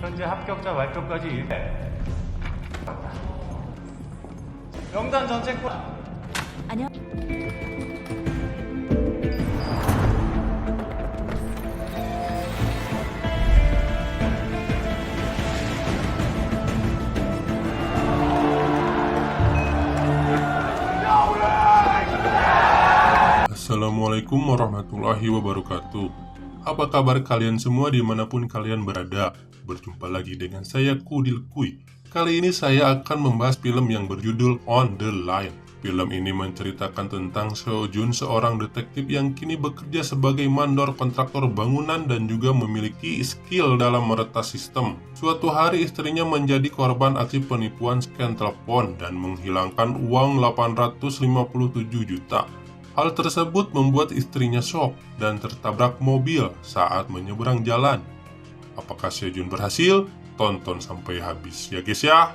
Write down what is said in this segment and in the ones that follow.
현재 합격자 발표까지 1회. 명단 전체 안녕. Assalamualaikum warahmatullahi wabarakatuh. Apa kabar kalian semua dimanapun kalian berada? Berjumpa lagi dengan saya Kudil Kui. Kali ini saya akan membahas film yang berjudul On the Line. Film ini menceritakan tentang Seo Jun, seorang detektif yang kini bekerja sebagai mandor kontraktor bangunan dan juga memiliki skill dalam meretas sistem. Suatu hari istrinya menjadi korban aksi penipuan scan telepon dan menghilangkan uang 857 juta. Hal tersebut membuat istrinya shock dan tertabrak mobil saat menyeberang jalan. Apakah Seo Jun berhasil? Tonton sampai habis ya guys ya.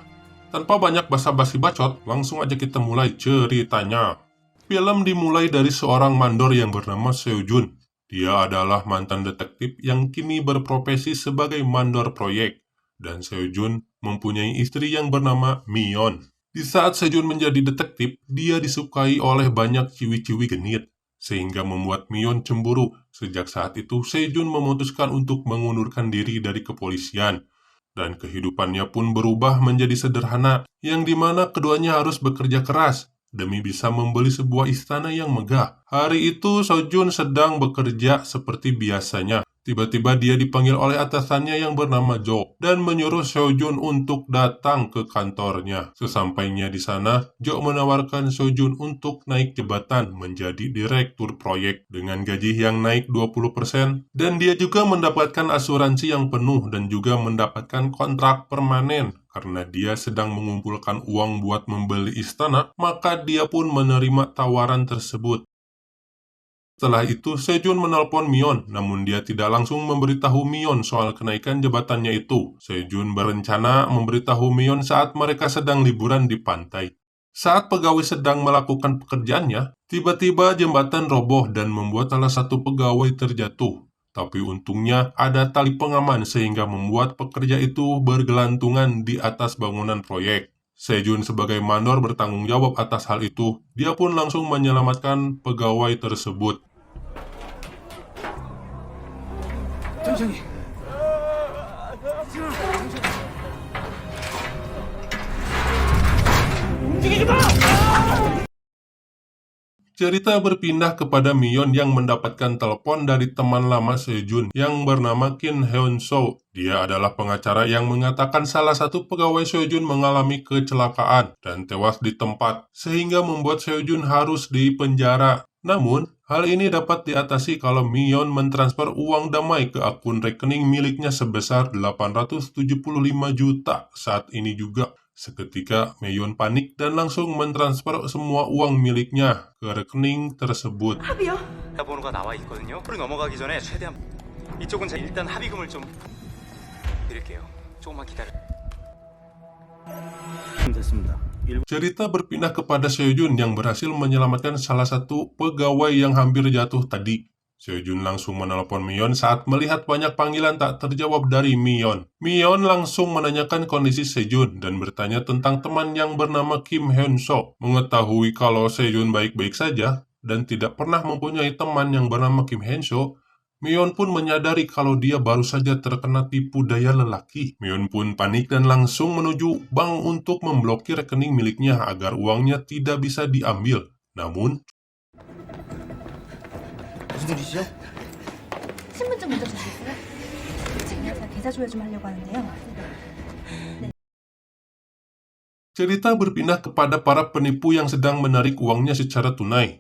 Tanpa banyak basa-basi bacot, langsung aja kita mulai ceritanya. Film dimulai dari seorang mandor yang bernama Seo Jun. Dia adalah mantan detektif yang kini berprofesi sebagai mandor proyek. Dan Seo Jun mempunyai istri yang bernama Mion. Di saat Seo Jun menjadi detektif, dia disukai oleh banyak ciwi-ciwi genit, sehingga membuat Mion cemburu. Sejak saat itu, Seo Jun memutuskan untuk mengundurkan diri dari kepolisian. Dan kehidupannya pun berubah menjadi sederhana, yang dimana keduanya harus bekerja keras demi bisa membeli sebuah istana yang megah. Hari itu, Seo Jun sedang bekerja seperti biasanya. Tiba-tiba dia dipanggil oleh atasannya yang bernama Jo dan menyuruh Seo Jun untuk datang ke kantornya. Sesampainya di sana, Jo menawarkan Seo Jun untuk naik jabatan menjadi direktur proyek dengan gaji yang naik 20% dan dia juga mendapatkan asuransi yang penuh dan juga mendapatkan kontrak permanen. Karena dia sedang mengumpulkan uang buat membeli istana, maka dia pun menerima tawaran tersebut. Setelah itu, Seo Jun menelpon Mion, namun dia tidak langsung memberitahu Mion soal kenaikan jabatannya itu. Seo Jun berencana memberitahu Mion saat mereka sedang liburan di pantai. Saat pegawai sedang melakukan pekerjaannya, tiba-tiba jembatan roboh dan membuat salah satu pegawai terjatuh. Tapi untungnya ada tali pengaman sehingga membuat pekerja itu bergelantungan di atas bangunan proyek. Seo Jun sebagai mandor bertanggung jawab atas hal itu. Dia pun langsung menyelamatkan pegawai tersebut. Cerita berpindah kepada Mion yang mendapatkan telepon dari teman lama Seo Jun yang bernama Kim Hyun Soo. Dia adalah pengacara yang mengatakan salah satu pegawai Seo Jun mengalami kecelakaan dan tewas di tempat, sehingga membuat Seo Jun harus dipenjara. Namun, hal ini dapat diatasi kalau Mion mentransfer uang damai ke akun rekening miliknya sebesar 875 juta saat ini juga. Seketika, Mion panik dan langsung mentransfer semua uang miliknya ke rekening tersebut. 합의요? 번호가 나와 있거든요. 프로 넘어가기 전에 최대한 이쪽은 제가 일단 합의금을 좀 드릴게요. 조금만 기다려. 됐습니다. Cerita berpindah kepada Seo Jun yang berhasil menyelamatkan salah satu pegawai yang hampir jatuh tadi. Seo Jun langsung menelpon Mion saat melihat banyak panggilan tak terjawab dari Mion. Mion langsung menanyakan kondisi Seo Jun dan bertanya tentang teman yang bernama Kim Hyun Soo. Mengetahui kalau Seo Jun baik-baik saja dan tidak pernah mempunyai teman yang bernama Kim Hyun Soo, Mion pun menyadari kalau dia baru saja terkena tipu daya lelaki. Mion pun panik dan langsung menuju bank untuk memblokir rekening miliknya agar uangnya tidak bisa diambil. Namun, 무슨 일이시죠? 신분증 먼저 주시겠어요? 제가 계좌 조회 좀 하려고 하는데요. cerita berpindah kepada para penipu yang sedang menarik uangnya secara tunai.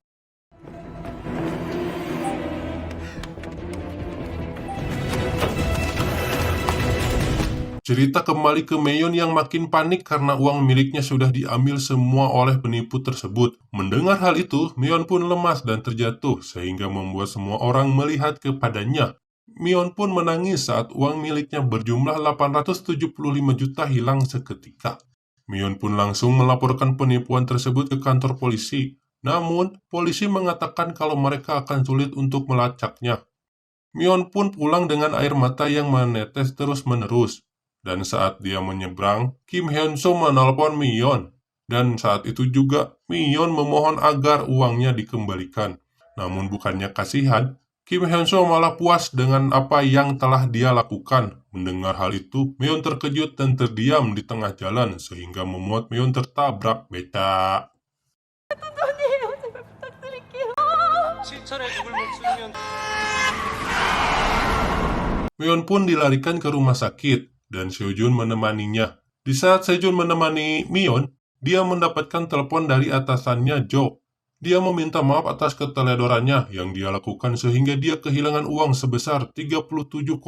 Cerita kembali ke Mion yang makin panik karena uang miliknya sudah diambil semua oleh penipu tersebut. Mendengar hal itu, Mion pun lemas dan terjatuh sehingga membuat semua orang melihat kepadanya. Mion pun menangis saat uang miliknya berjumlah 875 juta hilang seketika. Mion pun langsung melaporkan penipuan tersebut ke kantor polisi. Namun, polisi mengatakan kalau mereka akan sulit untuk melacaknya. Mion pun pulang dengan air mata yang menetes terus-menerus. Dan saat dia menyeberang, Kim Hyun Soo menelpon Mion. Dan saat itu juga Mion memohon agar uangnya dikembalikan. Namun bukannya kasihan, Kim Hyun Soo malah puas dengan apa yang telah dia lakukan. Mendengar hal itu, Mion terkejut dan terdiam di tengah jalan sehingga membuat Mion tertabrak beca. Mion pun dilarikan ke rumah sakit dan Seojun menemaninya. Di saat Seojun menemani Mion, dia mendapatkan telepon dari atasannya Jo. Dia meminta maaf atas keteledorannya yang dia lakukan sehingga dia kehilangan uang sebesar 37,5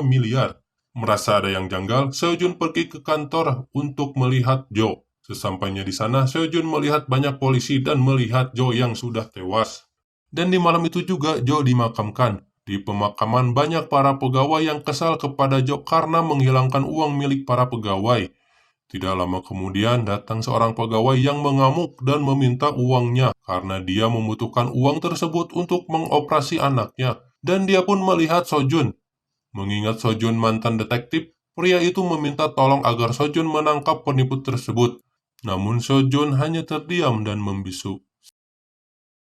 miliar. Merasa ada yang janggal, Seojun pergi ke kantor untuk melihat Jo. Sesampainya di sana, Seojun melihat banyak polisi dan melihat Jo yang sudah tewas. Dan di malam itu juga Jo dimakamkan. Di pemakaman banyak para pegawai yang kesal kepada Jo karena menghilangkan uang milik para pegawai. Tidak lama kemudian datang seorang pegawai yang mengamuk dan meminta uangnya karena dia membutuhkan uang tersebut untuk mengoperasi anaknya. Dan dia pun melihat Sojun. Mengingat Sojun mantan detektif, pria itu meminta tolong agar Sojun menangkap penipu tersebut. Namun Sojun hanya terdiam dan membisu.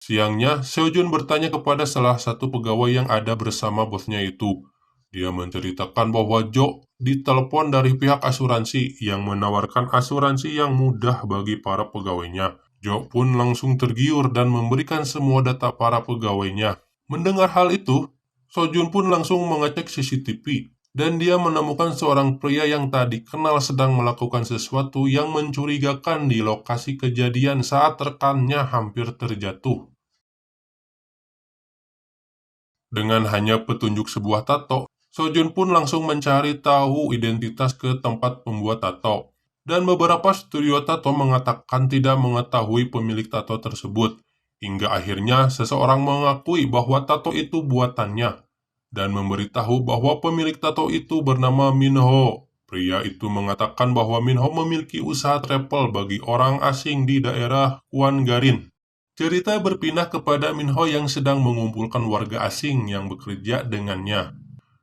Siangnya, Seojun bertanya kepada salah satu pegawai yang ada bersama bosnya itu. Dia menceritakan bahwa Jo ditelepon dari pihak asuransi yang menawarkan asuransi yang mudah bagi para pegawainya. Jo pun langsung tergiur dan memberikan semua data para pegawainya. Mendengar hal itu, Sojun pun langsung mengecek CCTV dan dia menemukan seorang pria yang tadi kenal sedang melakukan sesuatu yang mencurigakan di lokasi kejadian saat rekannya hampir terjatuh. Dengan hanya petunjuk sebuah tato, Sojun pun langsung mencari tahu identitas ke tempat pembuat tato. Dan beberapa studio tato mengatakan tidak mengetahui pemilik tato tersebut. Hingga akhirnya seseorang mengakui bahwa tato itu buatannya. Dan memberitahu bahwa pemilik tato itu bernama Minho. Pria itu mengatakan bahwa Minho memiliki usaha travel bagi orang asing di daerah Kwangarin. Cerita berpindah kepada Minho yang sedang mengumpulkan warga asing yang bekerja dengannya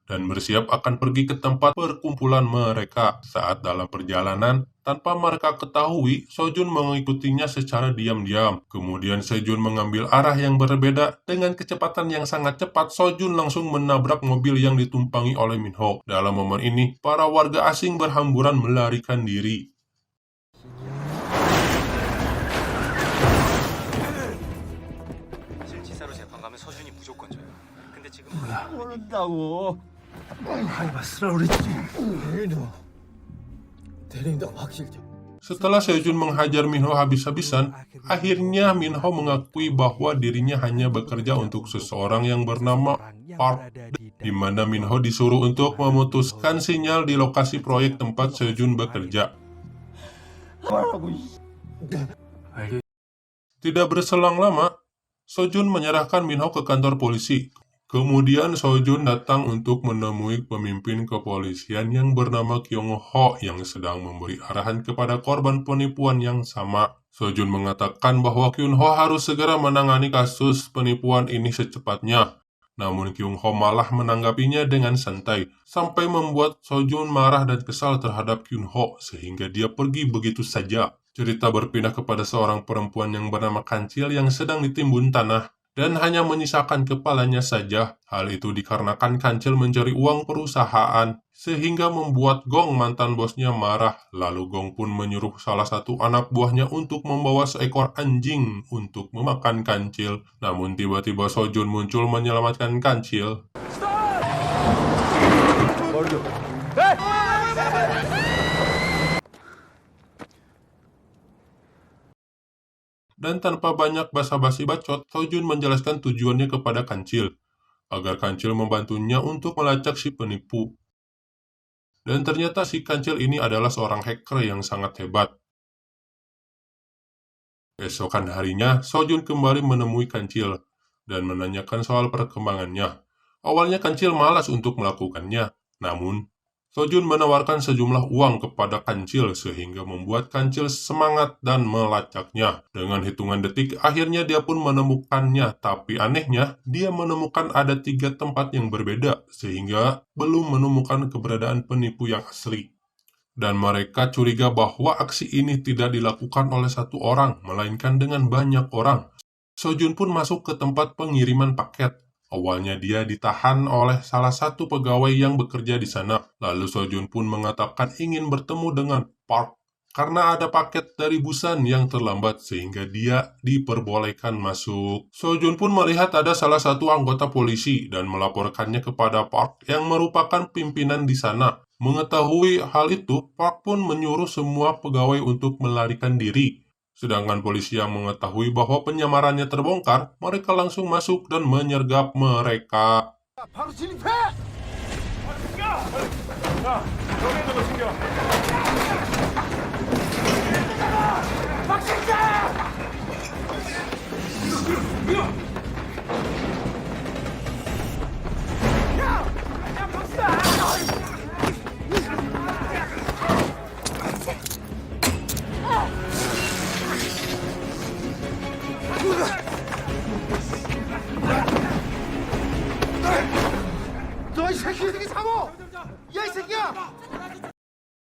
dan bersiap akan pergi ke tempat perkumpulan mereka. Saat dalam perjalanan, tanpa mereka ketahui, Sojun mengikutinya secara diam-diam. Kemudian Sejun mengambil arah yang berbeda. Dengan kecepatan yang sangat cepat, Sojun langsung menabrak mobil yang ditumpangi oleh Minho. Dalam momen ini, para warga asing berhamburan melarikan diri. 지사로 재판 가면 서준이 무조건 져요. 근데 지금 모른다고. 하이바 쓰라 그랬지. 대령당 확실죠. Setelah Sejun menghajar Minho habis-habisan, akhirnya Minho mengakui bahwa dirinya hanya bekerja untuk seseorang yang bernama Park, di mana Minho disuruh untuk memutuskan sinyal di lokasi proyek tempat Sejun bekerja. Tidak berselang lama, Sojun menyerahkan Minho ke kantor polisi. Kemudian Sojun datang untuk menemui pemimpin kepolisian yang bernama Kyung Ho yang sedang memberi arahan kepada korban penipuan yang sama. Sojun mengatakan bahwa Kyung Ho harus segera menangani kasus penipuan ini secepatnya. Namun Kyung Ho malah menanggapinya dengan santai, sampai membuat Sojun marah dan kesal terhadap Kyung Ho sehingga dia pergi begitu saja. Cerita berpindah kepada seorang perempuan yang bernama Kancil yang sedang ditimbun tanah dan hanya menyisakan kepalanya saja. Hal itu dikarenakan Kancil mencuri uang perusahaan, sehingga membuat Gong mantan bosnya marah. Lalu Gong pun menyuruh salah satu anak buahnya untuk membawa seekor anjing untuk memakan Kancil. Namun tiba-tiba Sojun muncul menyelamatkan Kancil. Dan tanpa banyak basa-basi bacot, Sojun menjelaskan tujuannya kepada Kancil, agar Kancil membantunya untuk melacak si penipu. Dan ternyata si Kancil ini adalah seorang hacker yang sangat hebat. Esokan harinya, Sojun kembali menemui Kancil dan menanyakan soal perkembangannya. Awalnya Kancil malas untuk melakukannya, namun Sojun menawarkan sejumlah uang kepada Kancil sehingga membuat Kancil semangat dan melacaknya. Dengan hitungan detik, akhirnya dia pun menemukannya. Tapi anehnya, dia menemukan ada 3 tempat yang berbeda sehingga belum menemukan keberadaan penipu yang asli. Dan mereka curiga bahwa aksi ini tidak dilakukan oleh satu orang, melainkan dengan banyak orang. Sojun pun masuk ke tempat pengiriman paket. Awalnya dia ditahan oleh salah satu pegawai yang bekerja di sana. Lalu Sojun pun mengatakan ingin bertemu dengan Park karena ada paket dari Busan yang terlambat sehingga dia diperbolehkan masuk. Sojun pun melihat ada salah satu anggota polisi dan melaporkannya kepada Park yang merupakan pimpinan di sana. Mengetahui hal itu, Park pun menyuruh semua pegawai untuk melarikan diri. Sedangkan polisi yang mengetahui bahwa penyamarannya terbongkar, mereka langsung masuk dan menyergap mereka. 바로 진입해! 자, 여기 있는 거 챙겨. 너이 새끼 어떻게 잡어! 야 이 새끼야!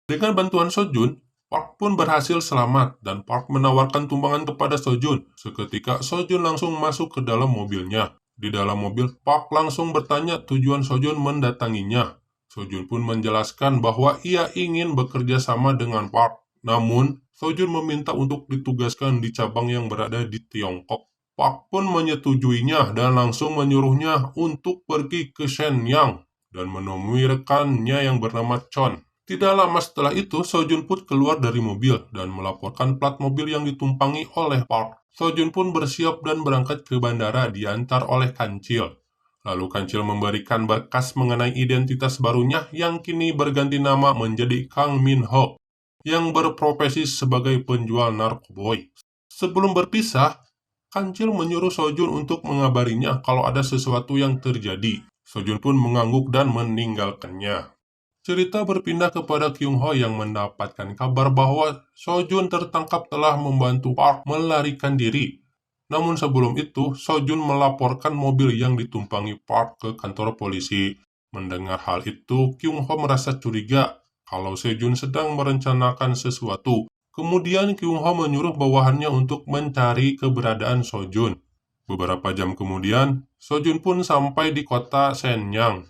Dengan bantuan Sojun, Park pun berhasil selamat dan Park menawarkan tumpangan kepada Sojun. Seketika Sojun langsung masuk ke dalam mobilnya. Di dalam mobil, Park langsung bertanya tujuan Sojun mendatanginya. Sojun pun menjelaskan bahwa ia ingin bekerja sama dengan Park. Namun, Sojun meminta untuk ditugaskan di cabang yang berada di Tiongkok. Park pun menyetujuinya dan langsung menyuruhnya untuk pergi ke Shenyang dan menemui rekannya yang bernama Chon. Tidak lama setelah itu, Sojun pun keluar dari mobil dan melaporkan plat mobil yang ditumpangi oleh Park. Sojun pun bersiap dan berangkat ke bandara diantar oleh Kancil. Lalu Kancil memberikan berkas mengenai identitas barunya yang kini berganti nama menjadi Kang Min Ho, yang berprofesi sebagai penjual narkoboy. Sebelum berpisah, Kancil menyuruh Sojun untuk mengabarinya kalau ada sesuatu yang terjadi. Sojun pun mengangguk dan meninggalkannya. Cerita berpindah kepada Kyung Ho yang mendapatkan kabar bahwa Sojun tertangkap telah membantu Park melarikan diri. Namun sebelum itu, Sojun melaporkan mobil yang ditumpangi Park ke kantor polisi. Mendengar hal itu, Kyung Ho merasa curiga kalau Sojun sedang merencanakan sesuatu. Kemudian Kyung Ho menyuruh bawahannya untuk mencari keberadaan Sojun. Beberapa jam kemudian, Sojun pun sampai di kota Shenyang.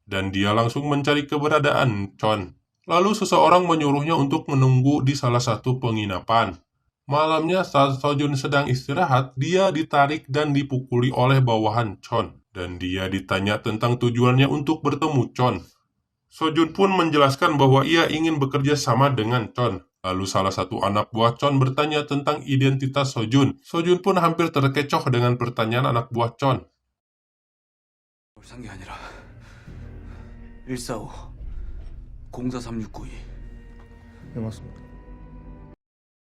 Dan dia langsung mencari keberadaan Chon. Lalu seseorang menyuruhnya untuk menunggu di salah satu penginapan. Malamnya saat Sojun sedang istirahat, dia ditarik dan dipukuli oleh bawahan Chon. Dan dia ditanya tentang tujuannya untuk bertemu Chon. Sojun pun menjelaskan bahwa ia ingin bekerja sama dengan Chon. Lalu salah satu anak buah Chon bertanya tentang identitas Sojun. Sojun pun hampir terkecoh dengan pertanyaan anak buah Chon. 산 게 아니라 145 043692. 네 맞습니다.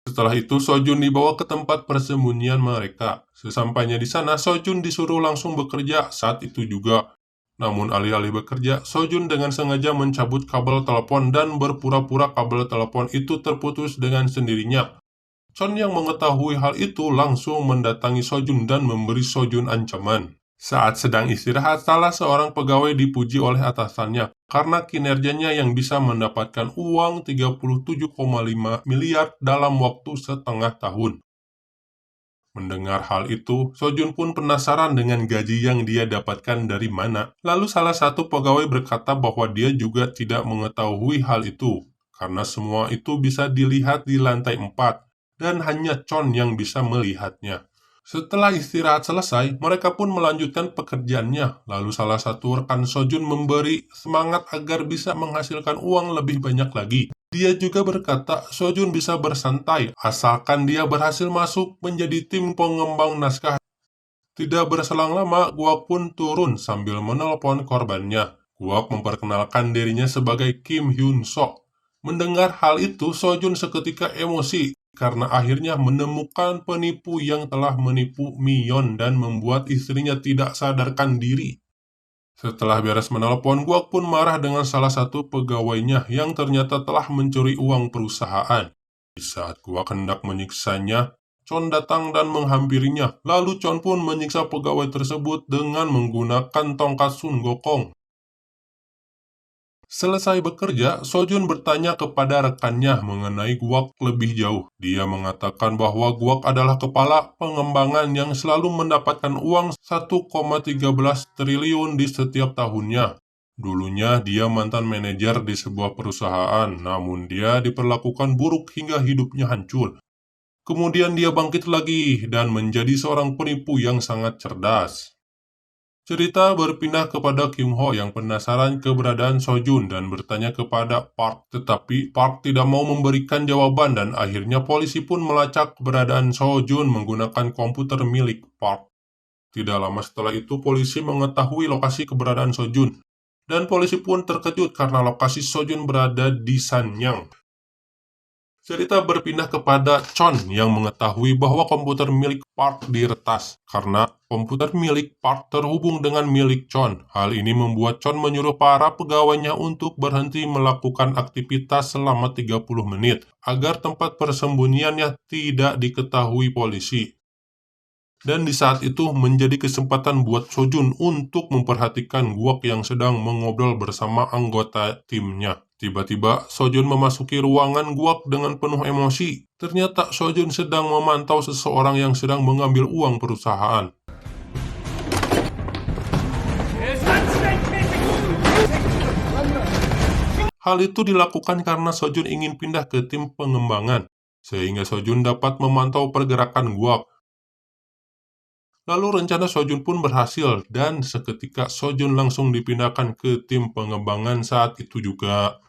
Setelah itu, Sojun dibawa ke tempat persembunyian mereka. Sesampainya di sana, Sojun disuruh langsung bekerja saat itu juga. Namun alih-alih bekerja, Sojun dengan sengaja mencabut kabel telepon dan berpura-pura kabel telepon itu terputus dengan sendirinya. Chon yang mengetahui hal itu langsung mendatangi Sojun dan memberi Sojun ancaman. Saat sedang istirahat, salah seorang pegawai dipuji oleh atasannya karena kinerjanya yang bisa mendapatkan uang 37,5 miliar dalam waktu setengah tahun. Mendengar hal itu, Sojun pun penasaran dengan gaji yang dia dapatkan dari mana. Lalu salah satu pegawai berkata bahwa dia juga tidak mengetahui hal itu, karena semua itu bisa dilihat di lantai 4, dan hanya Chon yang bisa melihatnya. Setelah istirahat selesai, mereka pun melanjutkan pekerjaannya. Lalu salah satu rekan Sojun memberi semangat agar bisa menghasilkan uang lebih banyak lagi. Dia juga berkata Sojun bisa bersantai asalkan dia berhasil masuk menjadi tim pengembang naskah. Tidak berselang lama, Guak pun turun sambil menelpon korbannya. Guak memperkenalkan dirinya sebagai Kim Hyun Sok. Mendengar hal itu, Sojun seketika emosi karena akhirnya menemukan penipu yang telah menipu Mion dan membuat istrinya tidak sadarkan diri. Setelah beres menelpon, Guak pun marah dengan salah satu pegawainya yang ternyata telah mencuri uang perusahaan. Di saat Guak hendak menyiksanya, Chon datang dan menghampirinya. Lalu Chon pun menyiksa pegawai tersebut dengan menggunakan tongkat Sun Gokong. Selesai bekerja, Sojun bertanya kepada rekannya mengenai Guak lebih jauh. Dia mengatakan bahwa Guak adalah kepala pengembangan yang selalu mendapatkan uang 1,13 triliun di setiap tahunnya. Dulunya dia mantan manajer di sebuah perusahaan, namun dia diperlakukan buruk hingga hidupnya hancur. Kemudian dia bangkit lagi dan menjadi seorang penipu yang sangat cerdas. Cerita berpindah kepada Kim Ho yang penasaran keberadaan Sojun dan bertanya kepada Park, tetapi Park tidak mau memberikan jawaban dan akhirnya polisi pun melacak keberadaan Sojun menggunakan komputer milik Park. Tidak lama setelah itu polisi mengetahui lokasi keberadaan Sojun dan polisi pun terkejut karena lokasi Sojun berada di Sanyang. Cerita berpindah kepada Chon yang mengetahui bahwa komputer milik Park diretas karena komputer milik Park terhubung dengan milik Chon. Hal ini membuat Chon menyuruh para pegawainya untuk berhenti melakukan aktivitas selama 30 menit agar tempat persembunyiannya tidak diketahui polisi. Dan di saat itu menjadi kesempatan buat Sojun untuk memperhatikan Guak yang sedang mengobrol bersama anggota timnya. Tiba-tiba Sojun memasuki ruangan Guak dengan penuh emosi. Ternyata Sojun sedang memantau seseorang yang sedang mengambil uang perusahaan. Hal itu dilakukan karena Sojun ingin pindah ke tim pengembangan, sehingga Sojun dapat memantau pergerakan Guak. Lalu rencana Sojun pun berhasil dan seketika Sojun langsung dipindahkan ke tim pengembangan saat itu juga.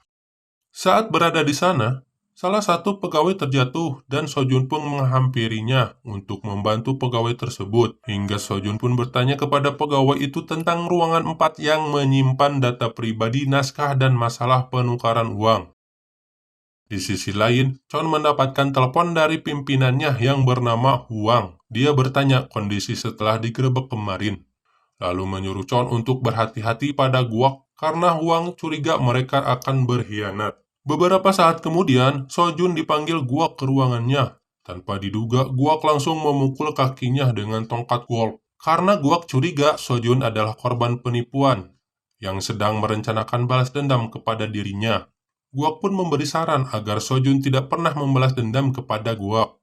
Saat berada di sana, salah satu pegawai terjatuh dan Sojun pun menghampirinya untuk membantu pegawai tersebut. Hingga Sojun pun bertanya kepada pegawai itu tentang ruangan 4 yang menyimpan data pribadi, naskah, dan masalah penukaran uang. Di sisi lain, Chon mendapatkan telepon dari pimpinannya yang bernama Huang. Dia bertanya kondisi setelah digerebek kemarin, lalu menyuruh Chon untuk berhati-hati pada Guak karena Huang curiga mereka akan berkhianat. Beberapa saat kemudian, Sojun dipanggil Guak ke ruangannya. Tanpa diduga, Guak langsung memukul kakinya dengan tongkat golf. Karena Guak curiga Sojun adalah korban penipuan yang sedang merencanakan balas dendam kepada dirinya. Guak pun memberi saran agar Sojun tidak pernah membalas dendam kepada Guak.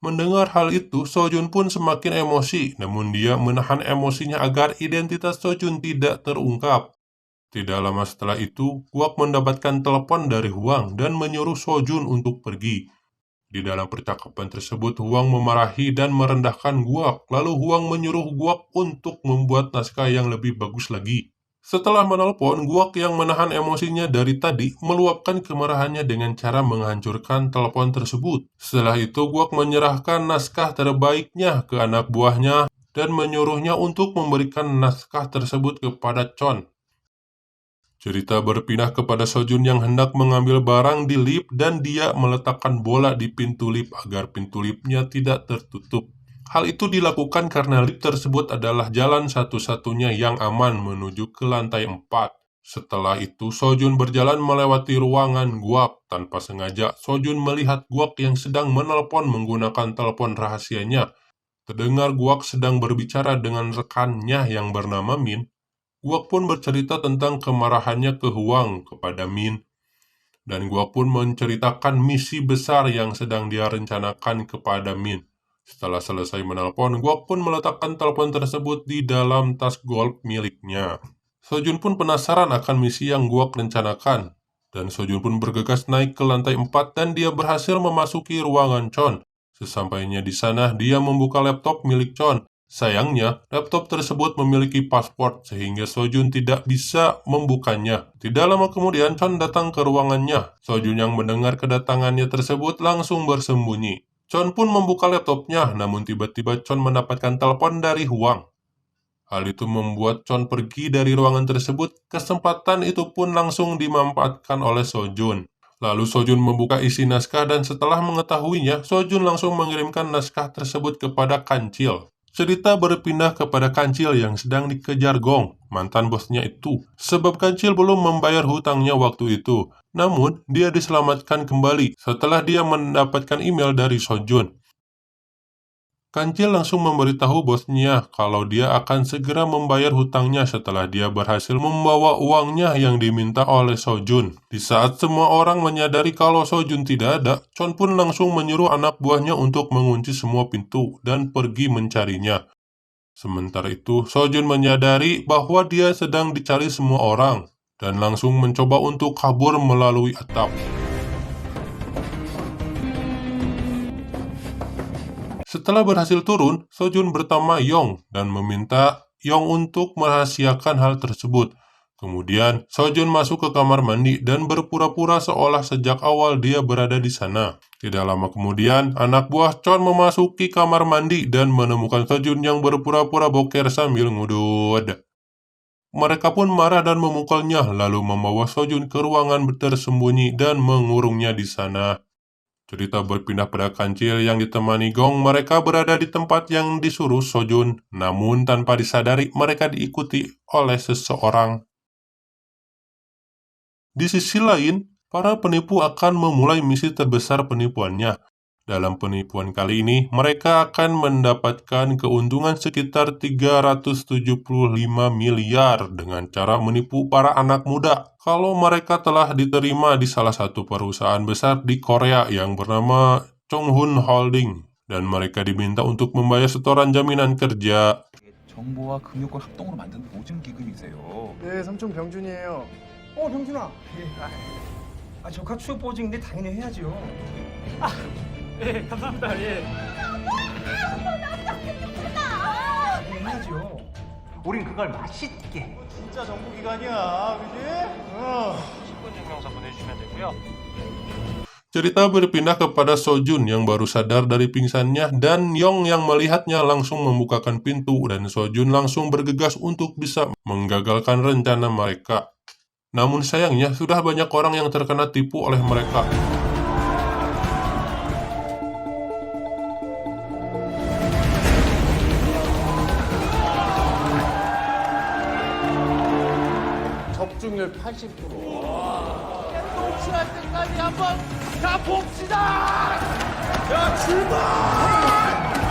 Mendengar hal itu, Sojun pun semakin emosi, namun dia menahan emosinya agar identitas Sojun tidak terungkap. Tidak lama setelah itu, Guak mendapatkan telepon dari Huang dan menyuruh Sojun untuk pergi. Di dalam percakapan tersebut, Huang memarahi dan merendahkan Guak, lalu Huang menyuruh Guak untuk membuat naskah yang lebih bagus lagi. Setelah menelpon, Guak yang menahan emosinya dari tadi meluapkan kemarahannya dengan cara menghancurkan telepon tersebut. Setelah itu, Guak menyerahkan naskah terbaiknya ke anak buahnya dan menyuruhnya untuk memberikan naskah tersebut kepada Chon. Cerita berpindah kepada Sojun yang hendak mengambil barang di lift dan dia meletakkan bola di pintu lift agar pintu liftnya tidak tertutup. Hal itu dilakukan karena lift tersebut adalah jalan satu-satunya yang aman menuju ke lantai 4. Setelah itu, Sojun berjalan melewati ruangan Guak. Tanpa sengaja, Sojun melihat Guak yang sedang menelpon menggunakan telepon rahasianya. Terdengar Guak sedang berbicara dengan rekannya yang bernama Min. Guak pun bercerita tentang kemarahannya ke Huang kepada Min. Dan Guak pun menceritakan misi besar yang sedang dia rencanakan kepada Min. Setelah selesai menelpon, Guak pun meletakkan telepon tersebut di dalam tas golf miliknya. Sojun pun penasaran akan misi yang Guak rencanakan. Dan Sojun pun bergegas naik ke lantai 4 dan dia berhasil memasuki ruangan Chon. Sesampainya di sana, dia membuka laptop milik Chon. Sayangnya, laptop tersebut memiliki password sehingga Sojun tidak bisa membukanya. Tidak lama kemudian, Chon datang ke ruangannya. Sojun yang mendengar kedatangannya tersebut langsung bersembunyi. Chon pun membuka laptopnya, namun tiba-tiba Chon mendapatkan telepon dari Huang. Hal itu membuat Chon pergi dari ruangan tersebut. Kesempatan itu pun langsung dimanfaatkan oleh Sojun. Lalu Sojun membuka isi naskah dan setelah mengetahuinya, Sojun langsung mengirimkan naskah tersebut kepada Kancil. Cerita berpindah kepada Kancil yang sedang dikejar Gong, mantan bosnya itu, sebab Kancil belum membayar hutangnya waktu itu. Namun, dia diselamatkan kembali setelah dia mendapatkan email dari Sojun. Kancil langsung memberitahu bosnya kalau dia akan segera membayar hutangnya setelah dia berhasil membawa uangnya yang diminta oleh Sojun. Di saat semua orang menyadari kalau Sojun tidak ada, Chon pun langsung menyuruh anak buahnya untuk mengunci semua pintu dan pergi mencarinya. Sementara itu, Sojun menyadari bahwa dia sedang dicari semua orang dan langsung mencoba untuk kabur melalui atap. Setelah berhasil turun, Sojun bertemu Yong dan meminta Yong untuk merahasiakan hal tersebut. Kemudian, Sojun masuk ke kamar mandi dan berpura-pura seolah sejak awal dia berada di sana. Tidak lama kemudian, anak buah Chon memasuki kamar mandi dan menemukan Sojun yang berpura-pura boker sambil ngudud. Mereka pun marah dan memukulnya, lalu membawa Sojun ke ruangan tersembunyi dan mengurungnya di sana. Cerita berpindah pada Kancil yang ditemani Gong. Mereka berada di tempat yang disuruh Sojun, namun tanpa disadari mereka diikuti oleh seseorang. Di sisi lain, para penipu akan memulai misi terbesar penipuannya. Dalam penipuan kali ini, mereka akan mendapatkan keuntungan sekitar 375 miliar dengan cara menipu para anak muda. Kalau mereka telah diterima di salah satu perusahaan besar di Korea yang bernama Chonghun Holding, dan mereka diminta untuk membayar setoran jaminan kerja. 정보와 금융권 합동으로 만든 보증 기금이세요. 네, 삼촌 병준이에요. 병준아. 조카 취업 보증인데 당연히 해야죠. 네, 감사합니다. 예. 해야죠. 우린 그걸 맛있게. 진짜 정보기관이야, 그지? 10분 증명서 보내주시면 되고요. Cerita berpindah kepada Sojun yang baru sadar dari pingsannya dan Yong yang melihatnya langsung membukakan pintu dan Sojun langsung bergegas untuk bisa menggagalkan rencana mereka. Namun sayangnya sudah banyak orang yang terkena tipu oleh mereka. 적중률 80%. 녹취할 때까지 한번 가봅시다! 야, 출발!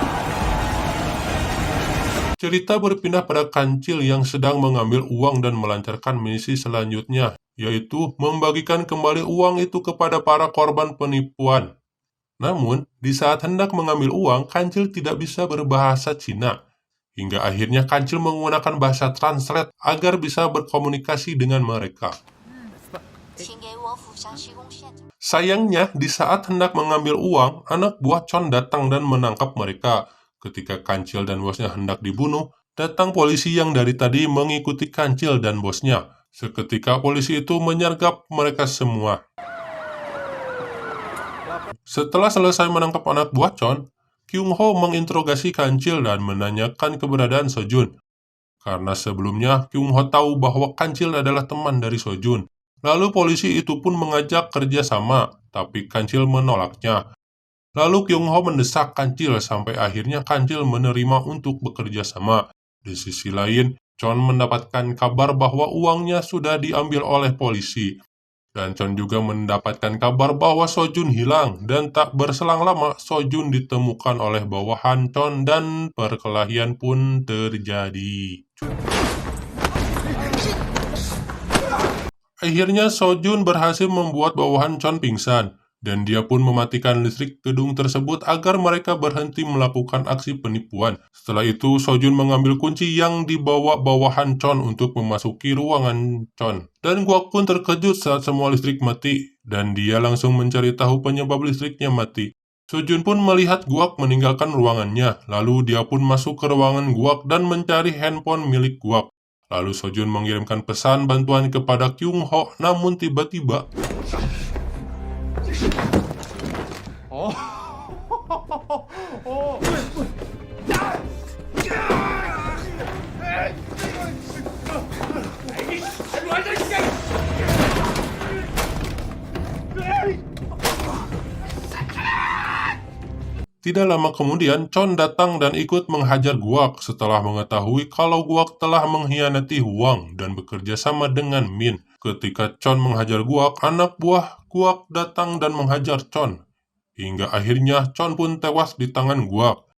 Cerita berpindah pada Kancil yang sedang mengambil uang dan melancarkan misi selanjutnya, yaitu membagikan kembali uang itu kepada para korban penipuan. Namun, di saat hendak mengambil uang, Kancil tidak bisa berbahasa Cina. Hingga akhirnya Kancil menggunakan bahasa translate agar bisa berkomunikasi dengan mereka. Sayangnya, di saat hendak mengambil uang, anak buah Chon datang dan menangkap mereka. Ketika Kancil dan bosnya hendak dibunuh, datang polisi yang dari tadi mengikuti Kancil dan bosnya. Seketika polisi itu menyergap mereka semua. Setelah selesai menangkap anak buah Chon, Kyung Ho menginterogasi Kancil dan menanyakan keberadaan Sojun. Karena sebelumnya Kyung Ho tahu bahwa Kancil adalah teman dari Sojun. Lalu polisi itu pun mengajak kerjasama, tapi Kancil menolaknya. Lalu Kyung Ho mendesak Kancil sampai akhirnya Kancil menerima untuk bekerja sama. Di sisi lain, Chon mendapatkan kabar bahwa uangnya sudah diambil oleh polisi. Dan Chon juga mendapatkan kabar bahwa Sojun hilang, dan tak berselang lama Sojun ditemukan oleh bawahan Chon dan perkelahian pun terjadi. Akhirnya Sojun berhasil membuat bawahan Chon pingsan, dan dia pun mematikan listrik gedung tersebut agar mereka berhenti melakukan aksi penipuan. Setelah itu, Sojun mengambil kunci yang dibawa bawahan Chon untuk memasuki ruangan Chon. Dan Guak pun terkejut saat semua listrik mati, dan dia langsung mencari tahu penyebab listriknya mati. Sojun pun melihat Guak meninggalkan ruangannya, lalu dia pun masuk ke ruangan Guak dan mencari handphone milik Guak. Lalu Sojun mengirimkan pesan bantuan kepada Kyung Ho, namun tiba-tiba tidak lama kemudian, Chon datang dan ikut menghajar Guak setelah mengetahui kalau Guak telah mengkhianati Huang dan bekerja sama dengan Min. Ketika Chon menghajar Guak, anak buah Guak datang dan menghajar Chon. Hingga akhirnya Chon pun tewas di tangan Guak.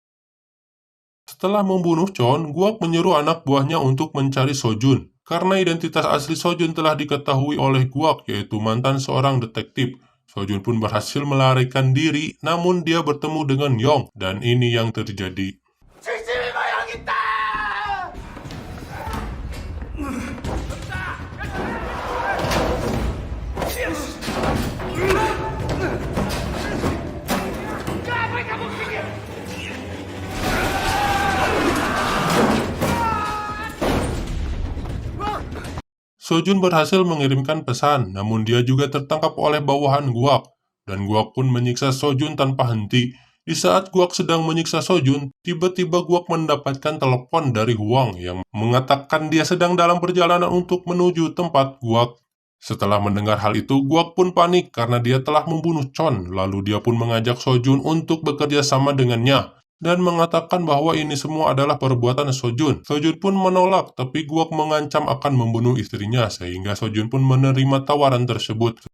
Setelah membunuh Chon, Guak menyuruh anak buahnya untuk mencari Sojun. Karena identitas asli Sojun telah diketahui oleh Guak, yaitu mantan seorang detektif. Sojun pun berhasil melarikan diri, namun dia bertemu dengan Yong, dan ini yang terjadi. Sojun berhasil mengirimkan pesan, namun dia juga tertangkap oleh bawahan Guak, dan Guak pun menyiksa Sojun tanpa henti. Di saat Guak sedang menyiksa Sojun, tiba-tiba Guak mendapatkan telepon dari Huang yang mengatakan dia sedang dalam perjalanan untuk menuju tempat Guak. Setelah mendengar hal itu, Guak pun panik karena dia telah membunuh Chon, lalu dia pun mengajak Sojun untuk bekerja sama dengannya dan mengatakan bahwa ini semua adalah perbuatan Sojun. Sojun pun menolak, tapi Guak mengancam akan membunuh istrinya, sehingga Sojun pun menerima tawaran tersebut.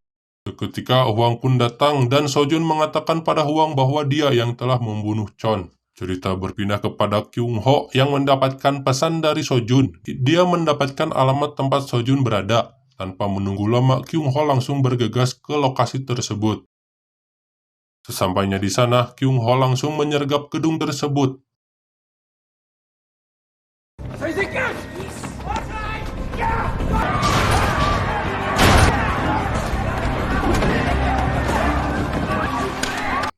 Seketika Huang pun datang dan Sojun mengatakan pada Huang bahwa dia yang telah membunuh Chon. Cerita berpindah kepada Kyung Ho yang mendapatkan pesan dari Sojun. Dia mendapatkan alamat tempat Sojun berada. Tanpa menunggu lama, Kyung Ho langsung bergegas ke lokasi tersebut. Sesampainya di sana, Kyung Ho langsung menyergap gedung tersebut.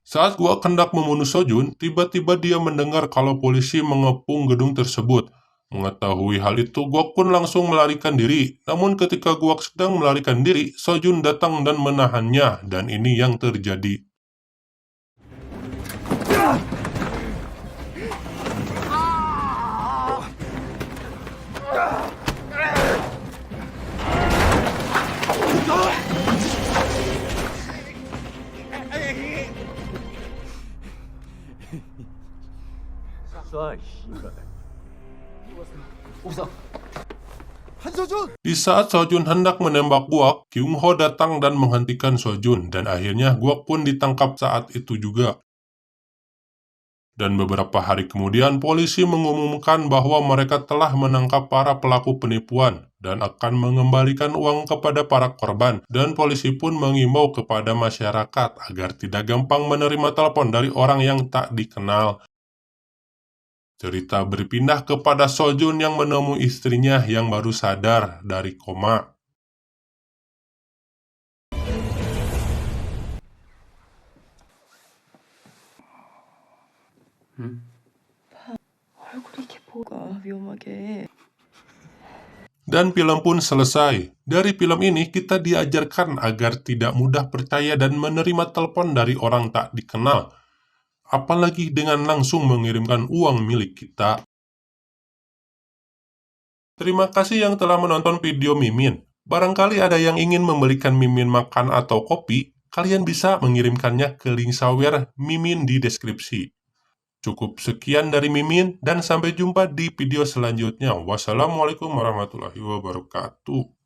Saat Guak hendak membunuh Sojun, tiba-tiba dia mendengar kalau polisi mengepung gedung tersebut. Mengetahui hal itu, Guak pun langsung melarikan diri. Namun ketika Guak sedang melarikan diri, Sojun datang dan menahannya, dan ini yang terjadi. Di saat Sojun hendak menembak Guak, Kyung Ho datang dan menghentikan Sojun, dan akhirnya Guak pun ditangkap saat itu juga. Dan beberapa hari kemudian, polisi mengumumkan bahwa mereka telah menangkap para pelaku penipuan dan akan mengembalikan uang kepada para korban. Dan polisi pun mengimbau kepada masyarakat agar tidak gampang menerima telepon dari orang yang tak dikenal. Cerita berpindah kepada Sojun yang menemui istrinya yang baru sadar dari koma. 얼굴이 이렇게 뭐가 위험하게. Dan film pun selesai. Dari film ini kita diajarkan agar tidak mudah percaya dan menerima telepon dari orang tak dikenal. Apalagi dengan langsung mengirimkan uang milik kita. Terima kasih yang telah menonton video Mimin. Barangkali ada yang ingin membelikan Mimin makan atau kopi, kalian bisa mengirimkannya ke link sawer Mimin di deskripsi. Cukup sekian dari Mimin, dan sampai jumpa di video selanjutnya. Wassalamualaikum warahmatullahi wabarakatuh.